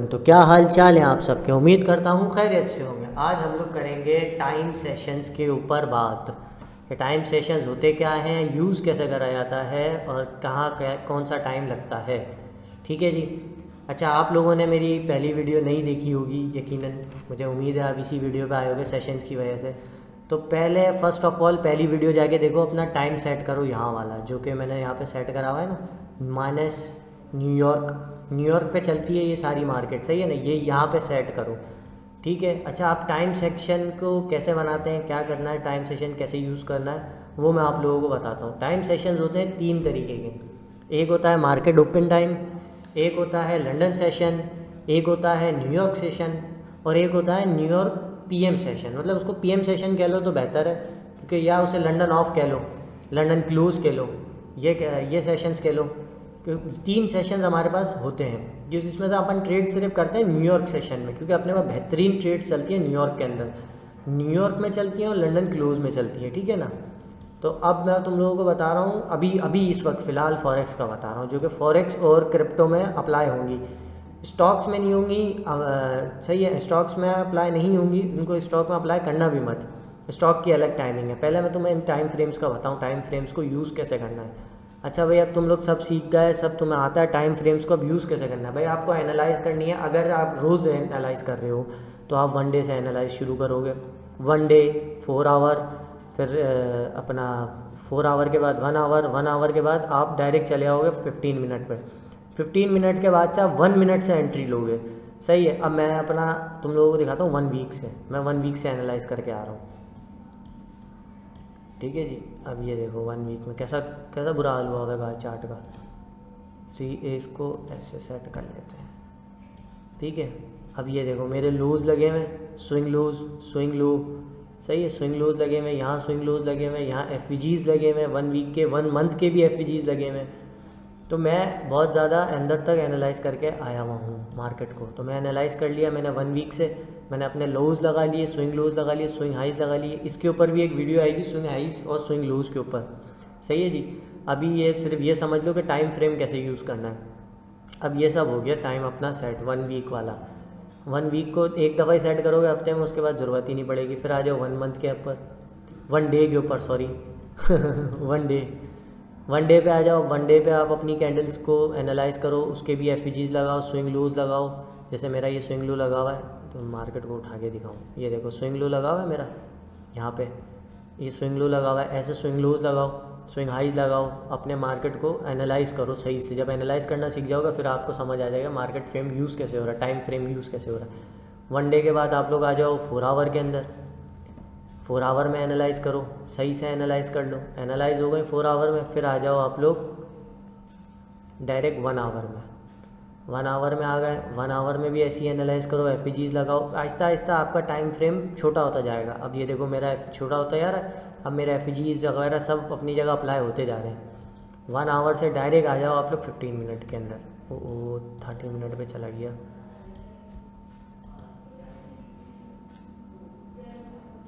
Everyone. तो क्या हाल चाल है आप सबके? उम्मीद करता हूँ खैरियत से होंगे। आज हम लोग करेंगे टाइम सेशंस के ऊपर बात कि टाइम सेशंस होते क्या हैं, यूज़ कैसे करा जाता है और कहाँ कौन सा टाइम लगता है। ठीक है जी। अच्छा, आप लोगों ने मेरी पहली वीडियो नहीं देखी होगी यकीनन, मुझे उम्मीद है आप इसी वीडियो पे आए होंगे सेशंस की वजह से। तो पहले फर्स्ट ऑफ ऑल पहली वीडियो जाके देखो, अपना टाइम सेट करो यहाँ वाला जो कि मैंने यहाँ पे सेट करा हुआ है ना, माइनस न्यूयॉर्क पे चलती है ये सारी मार्केट, सही है ना, ये यहाँ पे सेट करो। ठीक है। अच्छा, आप टाइम सेक्शन को कैसे बनाते हैं, क्या करना है, टाइम सेशन कैसे यूज़ करना है, वो मैं आप लोगों को बताता हूँ। टाइम सेशंस होते हैं 3 तरीके के। एक होता है मार्केट ओपन टाइम, एक होता है लंदन सेशन, एक होता है न्यूयॉर्क सेशन और एक होता है न्यूयॉर्क पीएम सेशन। मतलब उसको पीएम सेशन कह लो तो बेहतर है, क्योंकि या उसे लंदन ऑफ कह लो, लंदन क्लोज कह लो, ये सेशंस कह लो। क्योंकि 3 सेशंस हमारे पास होते हैं जिसमें से अपन ट्रेड सिर्फ करते हैं न्यूयॉर्क सेशन में, क्योंकि अपने पास बेहतरीन ट्रेड्स चलती है न्यूयॉर्क के अंदर, न्यूयॉर्क में चलती हैं और लंदन क्लोज में चलती है। ठीक है ना। तो अब मैं तुम लोगों को बता रहा हूँ अभी इस वक्त फ़िलहाल फॉरेक्स का बता रहा हूँ, जो कि फॉरेक्स और क्रिप्टो में अप्लाई होंगी, स्टॉक्स में नहीं होंगी। सही है, स्टॉक्स में अप्लाई नहीं होंगी, उनको स्टॉक में अप्लाई करना भी मत। स्टॉक की अलग टाइमिंग है। पहले मैं तुम्हें इन टाइम फ्रेम्स का बताऊँ, टाइम फ्रेम्स को यूज़ कैसे करना है। अच्छा भाई, अब तुम लोग सब सीख गए, सब तुम्हें आता है टाइम फ्रेम्स को अब यूज़ कैसे करना है। भाई आपको एनालाइज करनी है। अगर आप रोज़ एनालाइज कर रहे हो तो आप 1 डे से एनालाइज शुरू करोगे। 1 डे 4 आवर, फिर अपना 4 आवर के बाद 1 आवर, 1 आवर के बाद आप डायरेक्ट चले आओगे 15 मिनट पे। 15 मिनट के बाद से आप 1 मिनट से एंट्री लोगे। सही है। अब मैं अपना तुम लोगों को दिखाता हूँ 1 वीक से, मैं 1 वीक से एनालाइज करके आ रहा हूँ। ठीक है जी। अब ये देखो 1 वीक में कैसा कैसा बुरा हाल हुआ होगा चार्ट का। तो ये इसको ऐसे सेट कर लेते हैं। ठीक है। अब ये देखो मेरे लूज़ लगे हुए, स्विंग लूज़, स्विंग लो, सही है, स्विंग लूज़ लगे हुए, यहाँ स्विंग लूज़ लगे हुए, यहाँ एफ लगे हुए, 1 वीक के, 1 मंथ के भी एफ लगे हुए। तो मैं बहुत ज़्यादा अंदर तक एनालाइज करके आया हुआ हूँ मार्केट को। तो मैं एनालाइज कर लिया मैंने 1 वीक से, मैंने अपने लोज़ लगा लिए, स्विंग लोज़ लगा लिए, स्विंग हाइज़ लगा लिए। इसके ऊपर भी एक वीडियो आएगी स्विंग हाइज़ और स्विंग लोज़ के ऊपर, सही है जी। अभी ये सिर्फ ये समझ लो कि टाइम फ्रेम कैसे यूज़ करना है। अब ये सब हो गया टाइम अपना सेट 1 वीक वाला। 1 वीक को एक दफ़ा ही सेट करोगे हफ्ते में, उसके बाद ज़रूरत ही नहीं पड़ेगी। फिर आ जाओ 1 मंथ के ऊपर, 1 डे के ऊपर, सॉरी 1 डे पे आ जाओ। 1 डे पे आप अपनी कैंडल्स को एनालाइज करो, उसके भी एफ लगाओ, स्विंग लूज लगाओ। जैसे मेरा ये स्विंग लू लगा हुआ है, तो मार्केट को उठा के दिखाऊँ, ये देखो स्विंग लू लगा हुआ है मेरा यहाँ पे, ये स्विंग लू लगा हुआ है। ऐसे स्विंग लूज लगाओ, स्विंग हाइज लगाओ, अपने मार्केट को एनालाइज करो सही से। जब एनालाइज करना सीख जाओगे फिर आपको समझ आ जाएगा मार्केट फ्रेम यूज़ कैसे हो रहा है, टाइम फ्रेम यूज़ कैसे हो रहा है। 1 डे के बाद आप लोग आ जाओ 4 आवर के अंदर, 4 आवर में एनालाइज करो, सही से एनालाइज कर लो। एनालाइज हो गए 4 आवर में, फिर आ जाओ आप लोग डायरेक्ट 1 आवर में। 1 आवर में आ गए, 1 आवर में भी ऐसे ही एनालाइज करो, एफ लगाओ। आहिस्ता आहिस्ता आपका टाइम फ्रेम छोटा होता जाएगा। अब ये देखो मेरा छोटा होता जा रहा है, अब मेरे एफ वगैरह सब अपनी जगह अप्लाई होते जा रहे हैं। 1 आवर से डायरेक्ट आ जाओ आप लोग 15 मिनट के अंदर। ओ 30 मिनट पे चला गया,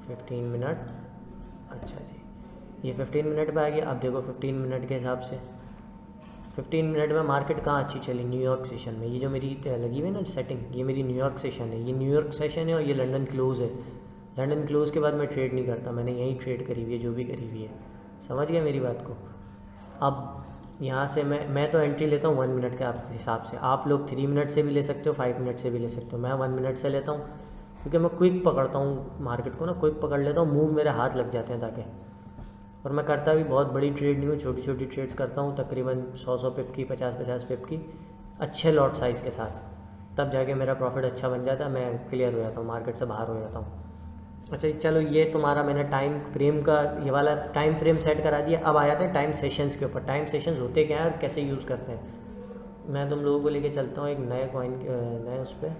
15 मिनट। अच्छा जी, ये 15 मिनट पे आ गया। अब देखो 15 मिनट के हिसाब से 15 मिनट में मार्केट कहाँ अच्छी चली, न्यूयॉर्क सेशन में। ये जो मेरी लगी हुई है ना सेटिंग, ये मेरी न्यूयॉर्क सेशन है, ये न्यूयॉर्क सेशन है और ये लंदन क्लोज़ है। लंदन क्लोज़ के बाद मैं ट्रेड नहीं करता, मैंने यही ट्रेड करी हुई है जो भी करी हुई है। समझ गया मेरी बात को। अब यहाँ से मैं तो एंट्री लेता हूँ 1 मिनट के हिसाब से। आप लोग 3 मिनट से भी ले सकते हो, 5 मिनट से भी ले सकते हो। मैं 1 मिनट से लेता हूँ क्योंकि मैं क्विक पकड़ता हूँ मार्केट को ना, क्विक पकड़ लेता हूँ, मूव मेरे हाथ लग जाते हैं ताकि। और मैं करता भी बहुत बड़ी ट्रेड नहीं हूँ, छोटी छोटी ट्रेड्स करता हूँ, तकरीबन 100 पिप की, 50 पिप की, अच्छे लॉट साइज़ के साथ। तब जाके मेरा प्रॉफिट अच्छा बन जाता है, मैं क्लियर हो जाता हूँ, मार्केट से बाहर हो जाता हूँ। अच्छा चलो, ये तुम्हारा मैंने टाइम फ्रेम का ये वाला टाइम फ्रेम सेट करा दिया। अब आ जाते हैं टाइम सेशंस के ऊपर। टाइम सेशंस होते क्या है और कैसे यूज़ करते हैं। मैं तुम लोगों को लेके चलता हूँ एक नए कॉइन, नए उस पर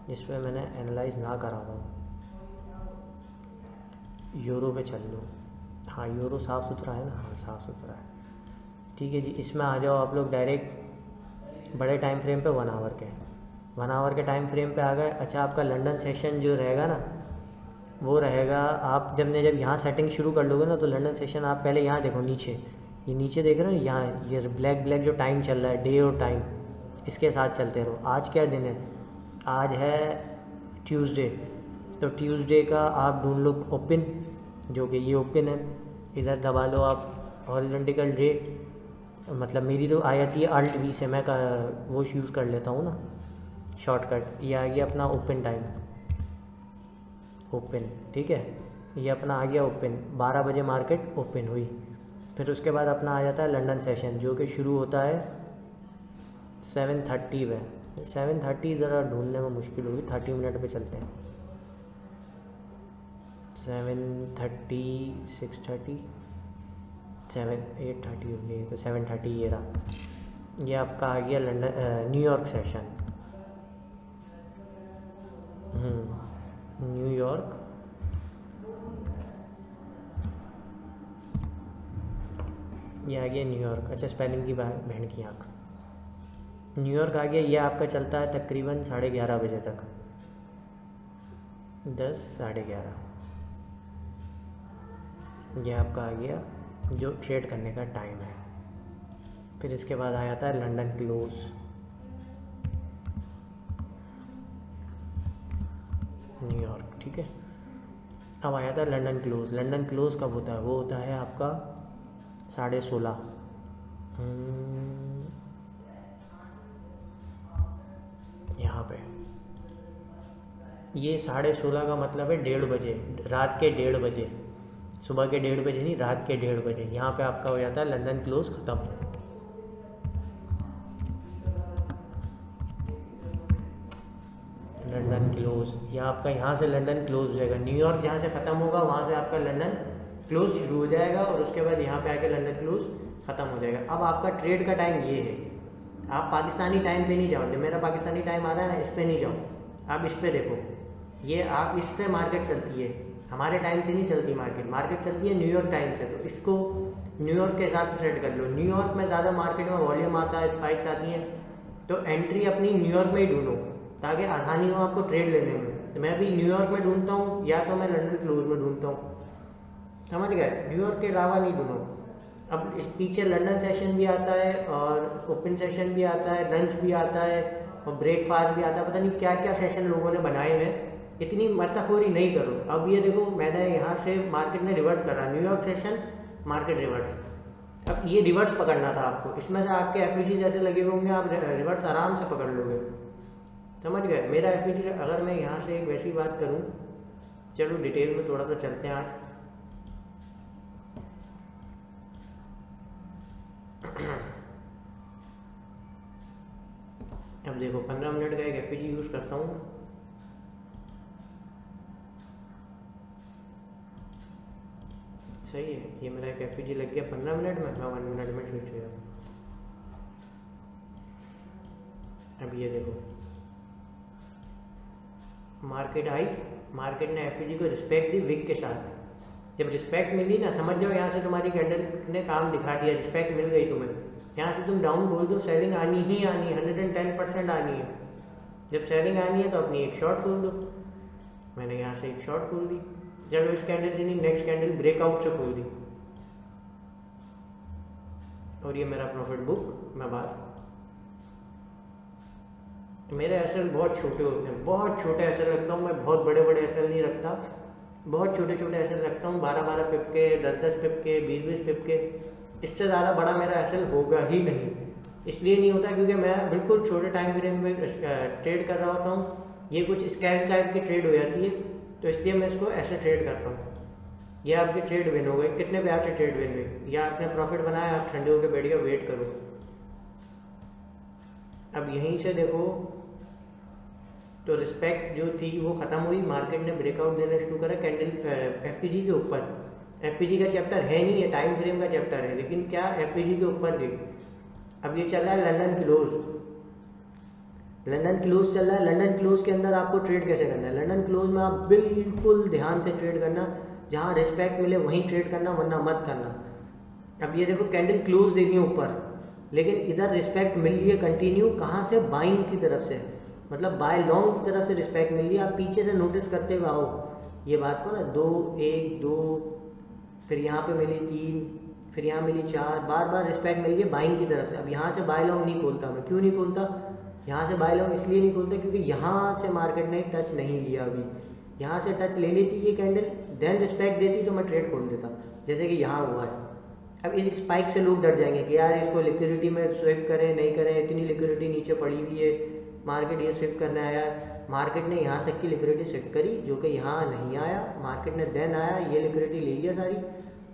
जिस पर मैंने एनालाइज ना करा हुआ। यूरो पे चल लो। हाँ यूरो साफ़ सुथरा है ना, हाँ साफ़ सुथरा है। ठीक है जी, इसमें आ जाओ आप लोग डायरेक्ट बड़े टाइम फ्रेम पे 1 आवर के, 1 आवर के टाइम फ्रेम पे आ गए। अच्छा, आपका लंदन सेशन जो रहेगा ना, वो रहेगा, आप जब यहाँ सेटिंग शुरू कर लोगे ना, तो लंदन सेशन आप पहले यहाँ देखो नीचे, ये नीचे देख रहे हो यहाँ, ये ब्लैक ब्लैक जो टाइम चल रहा है, डे और टाइम, इसके साथ चलते रहो। आज क्या दिन है, आज है ट्यूसडे, तो ट्यूसडे का आप ढूंढ लो ओपन, जो कि ये ओपन है। इधर दबा लो आप हॉरिजॉन्टल डे, मतलब मेरी तो आ जाती है अल्ट वी से, मैं का वो यूज़ कर लेता हूँ ना शॉर्टकट। ये आ गया अपना ओपन टाइम, ओपन, ठीक है। ये अपना आ गया ओपन, 12 बजे मार्केट ओपन हुई। फिर उसके बाद अपना आ जाता है लंदन सेशन, जो कि शुरू होता है 7:30 में। 7:30 ज़रा ढूंढने में मुश्किल होगी, 30 मिनट पे चलते हैं। 7:30, 6:30, 8:30 हो गई, तो 7:30 ये रहा। ये आपका आ गया लंदन न्यूयॉर्क सेशन। न्यूयॉर्क, ये आ गया न्यूयॉर्क। अच्छा, स्पेलिंग की बहन की आँख, न्यूयॉर्क आ गया। ये आपका चलता है तकरीबन 11:30 बजे तक, 10, 11:30। ये आपका आ गया जो ट्रेड करने का टाइम है। फिर इसके बाद आ जाता है लंदन क्लोज। न्यूयॉर्क, ठीक है। अब आ जाता है लंदन क्लोज। लंदन क्लोज कब होता है? वो होता है आपका 16:30। यहाँ पे ये 16:30 का मतलब है 1:30 बजे, रात के 1:30 बजे, सुबह के 1:30 बजे नहीं, रात के 1:30 बजे। यहाँ पे आपका हो जाता है लंदन क्लोज ख़त्म। लंदन क्लोज, यह आपका यहाँ से लंदन क्लोज हो जाएगा। न्यूयॉर्क जहाँ से ख़त्म होगा वहाँ से आपका लंदन क्लोज शुरू हो जाएगा, और उसके बाद यहाँ पे आके लंदन क्लोज ख़त्म हो जाएगा। अब आपका ट्रेड का टाइम ये है, आप पाकिस्तानी टाइम पे नहीं जाओ, जो मेरा पाकिस्तानी टाइम आ रहा है ना, इस पर नहीं जाओ, आप इस पर देखो। ये आप इससे मार्केट चलती है, हमारे टाइम से नहीं चलती मार्केट। मार्केट चलती है न्यूयॉर्क टाइम से, तो इसको न्यूयॉर्क के हिसाब से सेट कर लो। न्यूयॉर्क में ज़्यादा मार्केट में वॉल्यूम आता है, स्पाइक्स आती हैं, तो एंट्री अपनी न्यूयॉर्क में ही ढूंढो ताकि आसानी हो आपको ट्रेड लेने में। तो मैं अभी न्यूयॉर्क में ढूंढता हूँ, या तो मैं लंदन क्लोज में ढूंढता हूँ, समझ गए? न्यूयॉर्क के अलावा नहीं ढूंढो। अब इस पीछे लंदन सेशन भी आता है, और ओपन सेशन भी आता है, लंच भी आता है, और ब्रेकफास्ट भी आता है। पता नहीं क्या क्या सेशन लोगों ने बनाए हुए हैं, इतनी मत्ताखोरी नहीं करो। अब ये देखो, मैंने यहाँ से मार्केट में रिवर्स करा, न्यूयॉर्क सेशन, मार्केट रिवर्स। अब ये रिवर्स पकड़ना था आपको, इसमें से आपके एफ जैसे लगे होंगे, आप रिवर्स आराम से पकड़ लोगे, समझ गए? मेरा एफ अगर मैं यहाँ से एक वैसी बात करूँ, चलो डिटेल में थोड़ा सा चलते हैं आज। अब देखो 15 मिनट का एक एफ यूज़ करता हूँ। सही है, ये मेरा एक एफ लग गया 15 मिनट में, मैं 1 मिनट में स्विच हो जाता हूँ। अब ये देखो, मार्केट आई, मार्केट ने एफ को रिस्पेक्ट दी विक के साथ। जब रिस्पेक्ट मिली ना, समझ जाओ यहाँ से तुम्हारी कैंडल ने काम दिखा दिया, रिस्पेक्ट मिल गई तुम्हें। यहाँ से तुम डाउन बोल दो, सेलिंग आनी ही आनी है, 110% आनी है। जब सेलिंग आनी है तो अपनी एक शॉर्ट खोल दो। मैंने यहाँ से एक शॉर्ट खोल दी, चलो इस कैंडल से नहीं, नेक्स्ट कैंडल ब्रेकआउट से खोल दी, और ये मेरा प्रॉफिट बुक। मैं बात, मेरे एसएल बहुत छोटे होते हैं, बहुत छोटे एसएल रखता हूँ मैं, बहुत बड़े बड़े एसएल नहीं रखता, बहुत छोटे छोटे एसएल रखता हूँ, 12-12 पिप के, 10-10 पिप के, 20-20 पिप के। इससे ज़्यादा बड़ा मेरा एसएल होगा ही नहीं। इसलिए नहीं होता क्योंकि मैं बिल्कुल छोटे टाइम फ्रेम में ट्रेड कर रहा होता हूँ। ये कुछ स्कैम टाइप की ट्रेड हो जाती है, तो इसलिए मैं इसको ऐसे ट्रेड करता हूँ। ये आपकी ट्रेड विन हो गई, कितने पे आपसे ट्रेड विन हुई, या आपने प्रॉफिट बनाया, आप ठंडे होकर बैठ गए, वेट करो। अब यहीं से देखो, तो रिस्पेक्ट जो थी वो ख़त्म हुई, मार्केट ने ब्रेकआउट देना शुरू करा कैंडल एफपीजी के ऊपर। एफपीजी का चैप्टर है नहीं, ये टाइम फ्रेम का चैप्टर है, लेकिन क्या एफपीजी के ऊपर गई। अब ये चल रहा है लंदन क्लोज, लंदन क्लोज चल रहा है। लंदन क्लोज के अंदर आपको ट्रेड कैसे करना है? लंदन क्लोज में आप बिल्कुल ध्यान से ट्रेड करना, जहाँ रिस्पेक्ट मिले वहीं ट्रेड करना, वरना मत करना। अब ये देखो, कैंडल क्लोज दे रही है ऊपर, लेकिन इधर रिस्पेक्ट मिल रही है कंटिन्यू, कहाँ से? बाइंग की तरफ से, मतलब बाय लॉन्ग की तरफ से रिस्पेक्ट मिल रही है। आप पीछे से नोटिस करते हुए आओ ये बात को ना, 2, 1, 2, फिर यहाँ पे मिली 3, फिर यहाँ मिली 4, बार बार रिस्पेक्ट मिल रही है बाइंग की तरफ से। अब यहाँ से बाय लॉन्ग नहीं खोलता मैं, क्यों नहीं खोलता? यहाँ से बाय लॉन्ग इसलिए नहीं खोलते क्योंकि यहाँ से मार्केट ने टच नहीं लिया अभी। यहाँ से टच ले लेती ये कैंडल, देन रिस्पेक्ट देती तो मैं ट्रेड खोल देता, जैसे कि यहाँ हुआ है। अब इस स्पाइक से लोग डर जाएंगे कि यार इसको लिक्विडिटी में स्विप करें नहीं करें, इतनी लिक्विडिटी नीचे पड़ी हुई है, मार्केट ये स्विप करने आया। मार्केट ने यहाँ तक की लिक्विडिटी स्विप करी जो कि यहाँ नहीं आया, मार्केट ने देन आया, ये लिक्विडिटी ले गया सारी,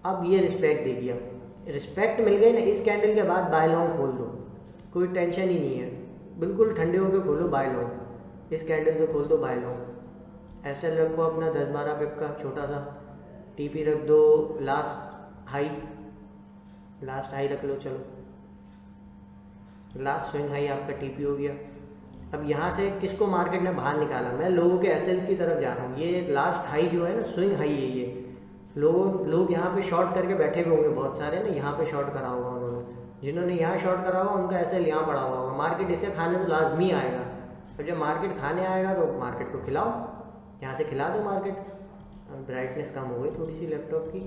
अब ये रिस्पेक्ट दे दिया। रिस्पेक्ट मिल गई ना, इस कैंडल के बाद बाय लॉन्ग खोल दो, कोई टेंशन ही नहीं है, बिल्कुल ठंडे होकर खोलो बाय लॉन्ग। इस कैंडल से खोल दो बाय लॉन्ग। एसएल रखो अपना 10-12 पिप का छोटा सा, टीपी रख दो लास्ट हाई रख लो, चलो लास्ट स्विंग हाई आपका टीपी हो गया। अब यहाँ से किसको मार्केट ने बाहर निकाला, मैं लोगों के एसएल की तरफ जा रहा हूँ। ये लास्ट हाई जो है ना, स्विंग हाई है ये। लोग यहाँ पे शॉर्ट करके बैठे हुए होंगे बहुत सारे ना, यहाँ पे शॉर्ट करा होगा उन्होंने, जिन्होंने यहाँ शॉर्ट करा होगा उनका एसएल यहाँ पड़ा हुआ होगा। मार्केट इसे खाने तो लाजमी आएगा, और जब मार्केट खाने आएगा तो मार्केट को खिलाओ, यहाँ से खिला दो मार्केट। ब्राइटनेस कम हो गई थोड़ी सी लैपटॉप की,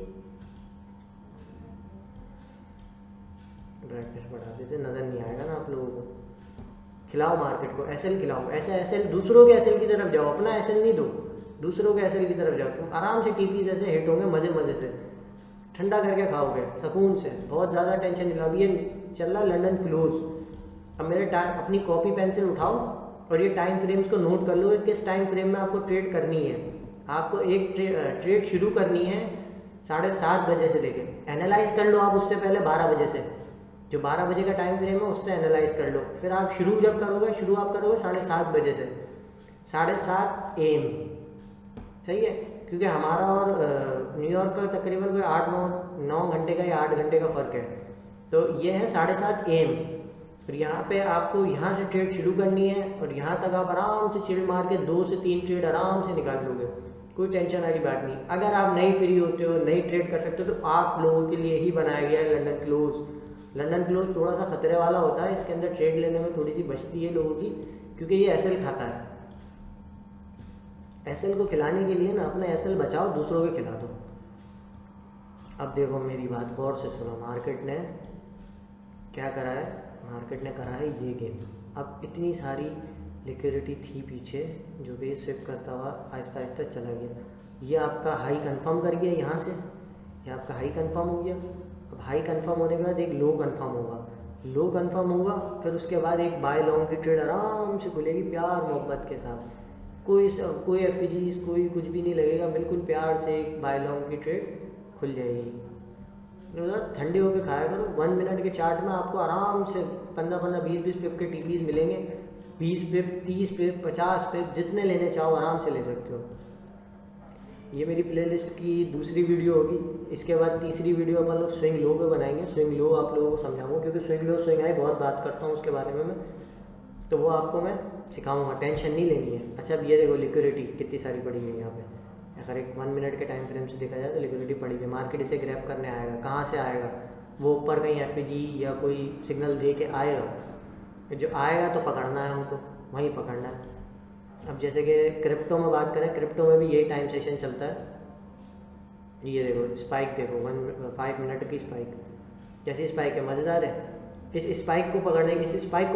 ब्राइटनेस बढ़ा देते, नज़र नहीं आएगा ना आप लोगों को। खिलाओ मार्केट को, एसएल खिलाओ। ऐसे एसएल दूसरों के एसएल की तरफ जाओ, अपना एसएल नहीं दो, दूसरों के एसएल की तरफ जाओ। तुम आराम से टीपीज ऐसे हिट होंगे, मज़े से ठंडा करके खाओगे सुकून से, बहुत ज़्यादा टेंशन नहीं। अभी ये चल रहा लंदन क्लोज। अब मेरे टाइम अपनी कॉपी पेंसिल उठाओ और ये टाइम फ्रेम्स को नोट कर लो कि किस टाइम फ्रेम में आपको ट्रेड करनी है। आपको एक ट्रेड शुरू करनी है 7:30 बजे से लेके, एनालाइज कर लो आप उससे पहले 12 बजे से, जो 12 बजे का टाइम फ्रेम है उससे एनालाइज कर लो। फिर आप शुरू आप करोगे 7:30 बजे से, 7:30 AM, सही है, क्योंकि हमारा और न्यूयॉर्क का तकरीबन कोई 8-9 घंटे का या 8 घंटे का फ़र्क है। तो ये है 7:30 AM। फिर यहाँ पे आपको यहाँ से ट्रेड शुरू करनी है और यहाँ तक आप आराम से चिल मार के 2 से 3 ट्रेड आराम से निकाल लोगे, कोई टेंशन वाली बात नहीं। अगर आप नहीं फ्री होते हो, नहीं ट्रेड कर सकते हो, तो आप लोगों के लिए ही बनाया गया है लंदन क्लोज। लंदन क्लोज थोड़ा सा खतरे वाला होता है, इसके अंदर ट्रेड लेने में थोड़ी सी बचती है लोगों की, क्योंकि ये एसएल खाता है। एसएल को खिलाने के लिए ना अपना एसएल बचाओ, दूसरों को खिला दो। अब देखो मेरी बात गौर से सुनो, मार्केट ने क्या करा है, मार्केट ने करा है ये गेम। अब इतनी सारी लिक्विडिटी थी पीछे, जो भी स्विप करता हुआ आहिस्ता आहिस्ता चला गया। ये आपका हाई कंफर्म कर गया यहाँ से, ये आपका हाई कंफर्म हो गया। अब हाई कंफर्म होने के बाद एक लो कंफर्म होगा, लो कंफर्म होगा, फिर उसके बाद एक बाय लॉन्ग की ट्रेड आराम से खुलेगी प्यार मोहब्बत के साथ। कोई एफजीज कोई कुछ भी नहीं लगेगा, बिल्कुल प्यार से एक बाय लॉन्ग की ट्रेड खुल जाएगी। ठंडे होकर खाया करो। 1 मिनट के चार्ट में आपको आराम से 15-15, 20-20 पिप के टीपीज मिलेंगे, 20 पिप, 30 पिप, 50 पिप, जितने लेने चाहो आराम से ले सकते हो। ये मेरी प्लेलिस्ट की दूसरी वीडियो होगी। इसके बाद तीसरी वीडियो अपन लोग स्विंग लो पे बनाएंगे। स्विंग लो आप लोगों को समझाऊंगा, क्योंकि स्विंग लो स्विंग हाई बहुत बात करता हूँ उसके बारे में मैं, तो वो आपको मैं सिखाऊंगा, टेंशन नहीं लेनी है। अच्छा अब ये देखो लिक्विडिटी कितनी सारी पड़ी हुई है यहाँ पे। अगर एक 1 मिनट के टाइम फ्रेम से देखा जाए तो लिक्विडिटी पड़ी हुई है। मार्केट इसे ग्रैब करने आएगा, कहाँ से आएगा, वो ऊपर कहीं एफजी या कोई सिग्नल दे के आएगा, जो आएगा तो पकड़ना है हमको, वहीं पकड़ना है। अब जैसे कि क्रिप्टो में बात करें, क्रिप्टो में भी यही टाइम सेशन चलता है। ये देखो स्पाइक देखो, 5 मिनट की स्पाइक, कैसी स्पाइक है, मज़ेदार है। इस स्पाइक को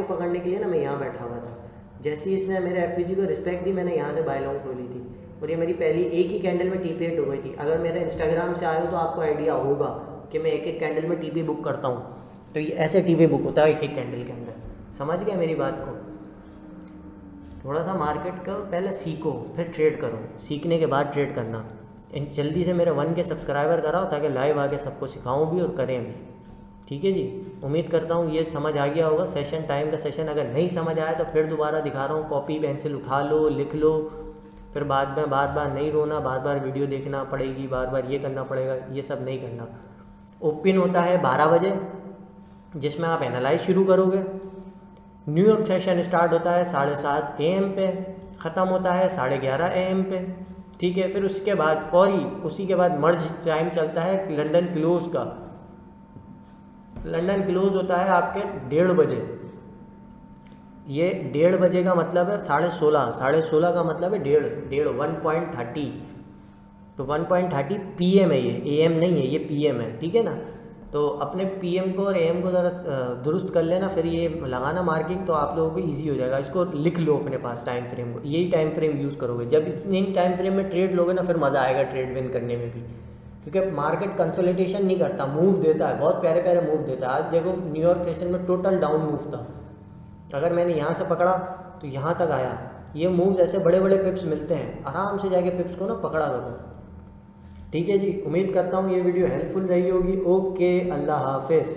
पकड़ने के लिए ना मैं यहाँ बैठा हुआ था। जैसे ही इसने मेरे एफपीजी को रिस्पेक्ट दी, मैंने यहाँ से बाय लॉन्ग खोली थी, और ये मेरी पहली एक ही कैंडल में टीपी हिट हो गई थी। अगर मेरे इंस्टाग्राम से आए हो तो आपको आइडिया होगा कि मैं एक कैंडल में टीपी बुक करता हूँ, तो ये ऐसे टीपी बुक होता है एक कैंडल के अंदर। समझ गए मेरी बात को? थोड़ा सा मार्केट का पहले सीखो, फिर ट्रेड करो, सीखने के बाद ट्रेड करना। जल्दी से मेरे 1K सब्सक्राइबर कराओ, ताकि लाइव आके सबको सिखाऊं भी और करें भी। ठीक है जी, उम्मीद करता हूँ ये समझ आ गया होगा। सेशन टाइम का सेशन अगर नहीं समझ आया तो फिर दोबारा दिखा रहा हूँ, कॉपी पेंसिल उठा लो, लिख लो, फिर बाद में बार नहीं रोना, बार वीडियो देखना पड़ेगी, बार ये करना पड़ेगा, ये सब नहीं करना। ओपन होता है 12 बजे, जिसमें आप एनालाइज शुरू करोगे। न्यूयॉर्क सेशन स्टार्ट होता है 7:30 AM पे, ख़त्म होता है 11:30 AM पे। ठीक है, फिर उसके बाद फौरी उसी के बाद मर्ज टाइम चलता है लंदन क्लोज का। लंदन क्लोज होता है आपके 1:30 बजे। ये 1:30 बजे का मतलब है 16:30 का मतलब है 1:30 1.30, तो 1.30 PM है, ये AM नहीं है, ये PM है। ठीक है ना, तो अपने पीएम को और एएम को ज़रा दुरुस्त कर लेना, फिर ये लगाना मार्किंग, तो आप लोगों को ईजी हो जाएगा। इसको लिख लो अपने पास टाइम फ्रेम को, यही टाइम फ्रेम यूज़ करोगे। जब इतनी टाइम फ्रेम में ट्रेड लोगे ना, फिर मज़ा आएगा ट्रेड विन करने में भी, क्योंकि मार्केट कंसोलिडेशन नहीं करता, मूव देता है, बहुत प्यारे प्यारे मूव देता है। आज देखो न्यूयॉर्क सेशन में टोटल डाउन मूव था, अगर मैंने यहाँ से पकड़ा तो यहाँ तक आया। ये मूव्स ऐसे बड़े बड़े पिप्स मिलते हैं, आराम से जाके पिप्स को ना पकड़ा करो। ठीक है जी, उम्मीद करता हूँ ये वीडियो हेल्पफुल रही होगी। ओके, अल्लाह हाफिज़।